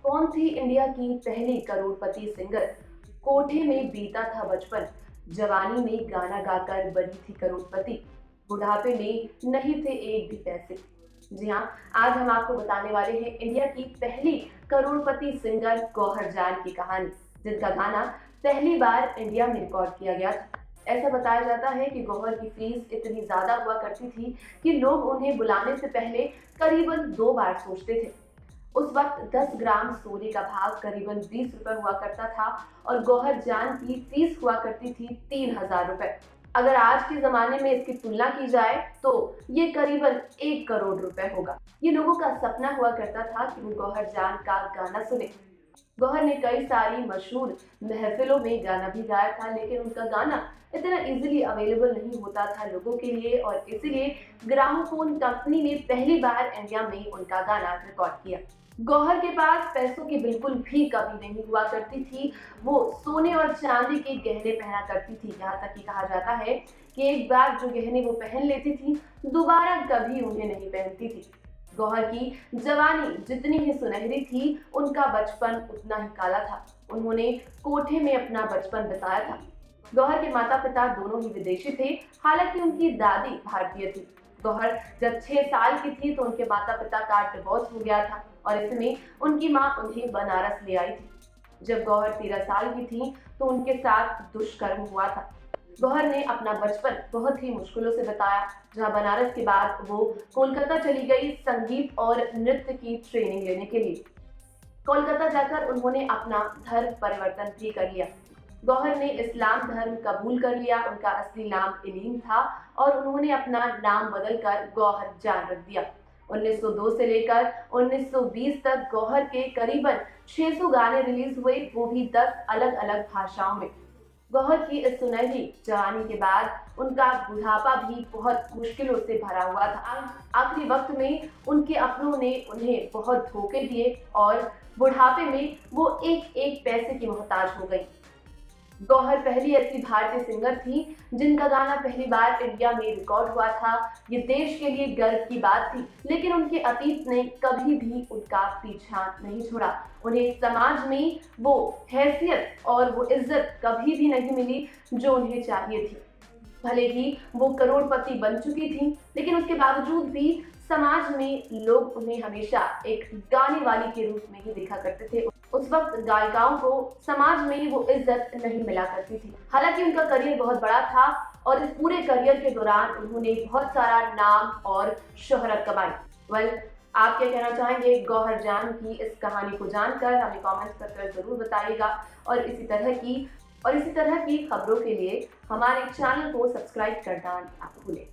कौन थी इंडिया की पहली करोड़पति सिंगर? कोठे में बीता था बचपन, जवानी में गाना गाकर बनी थी करोड़पति, बुढ़ापे में नहीं थे एक भी पैसे। जी हाँ, आज हम आपको बताने वाले हैं इंडिया की पहली करोड़पति सिंगर गौहर जान की कहानी, जिनका गाना पहली बार इंडिया में रिकॉर्ड किया गया था। ऐसा बताया जाता है कि गौहर की फीस इतनी ज्यादा हुआ करती थी कि लोग उन्हें बुलाने से पहले करीबन 2 बार सोचते थे। उस वक्त 10 ग्राम सोने का भाव करीबन 20 रुपए हुआ करता था और गौहर जान की फीस हुआ करती थी 3000 रुपए। अगर आज के जमाने में इसकी तुलना की जाए तो ये करीबन 1 करोड़ रुपए होगा। ये लोगों का सपना हुआ करता था कि वो गौहर जान का गाना सुने। गौहर ने कई सारी मशहूर महफिलों में गाना भी गाया था, लेकिन उनका गाना इतना इजीली अवेलेबल नहीं होता था लोगों के लिए और इसीलिए ग्रामोफोन कंपनी ने पहली बार इंडिया में उनका गाना रिकॉर्ड किया। गौहर के पास पैसों की बिल्कुल भी कमी नहीं हुआ करती थी। वो सोने और चांदी के गहने पहना करती थी, यहाँ तक कि कहा जाता है कि एक बार जो गहने वो पहन लेती थी, दोबारा कभी उन्हें नहीं पहनती थी। गौहर की जवानी जितनी ही सुनहरी थी, उनका बचपन उतना ही काला था। उन्होंने कोठे में अपना बचपन बिताया था। गौहर के माता पिता दोनों ही विदेशी थे, हालांकि उनकी दादी भारतीय थी। गौहर जब 6 साल की थी तो उनके माता पिता का डिवोर्स हो गया था और इसमें उनकी मां उन्हें बनारस ले आई थी। जब गौहर 13 साल की थी तो उनके साथ दुष्कर्म हुआ था। गौहर ने अपना बचपन बहुत ही मुश्किलों से बिताया, जहां बनारस के बाद वो कोलकाता चली गई संगीत और नृत्य की ट्रेनिंग लेने के लिए। कोलकाता जाकर उन्होंने अपना धर्म परिवर्तन भी कर लिया। गौहर ने इस्लाम धर्म कबूल कर लिया। उनका असली नाम इलीम था और उन्होंने अपना नाम बदलकर गौहर जान रख दिया। 1902 से लेकर 1920 तक गौहर के करीबन 600 गाने रिलीज हुए, वो भी 10 अलग अलग भाषाओं में। गौहर की इस सुनहरी जवानी के बाद उनका बुढ़ापा भी बहुत मुश्किलों से भरा हुआ था। आखिरी वक्त में उनके अपनों ने उन्हें बहुत धोखे दिए और बुढ़ापे में वो एक एक पैसे की मोहताज हो गई। गौहर पहली ऐसी भारतीय सिंगर थी जिनका गाना पहली बार इंडिया में रिकॉर्ड हुआ था। ये देश के लिए गर्व की बात थी, लेकिन उनके अतीत ने कभी भी उनका पीछा नहीं छोड़ा। उन्हें समाज में वो हैसियत और वो इज्जत कभी भी नहीं मिली जो उन्हें चाहिए थी। भले ही वो करोड़पति बन चुकी थी, लेकिन उसके बावजूद भी समाज में लोग उन्हें हमेशा एक गाने वाली के रूप में ही देखा करते थे। उस वक्त गायिकाओं को समाज में वो इज्जत नहीं मिला करती थी। हालांकि उनका करियर बहुत बड़ा था और इस पूरे करियर के दौरान उन्होंने बहुत सारा नाम और शोहरत कमाई। आप क्या कहना चाहेंगे गौहर जान की इस कहानी को जानकर? हमें कमेंट्स कर जरूर बताइएगा और इसी तरह की खबरों के लिए हमारे चैनल को सब्सक्राइब करना ना भूलें।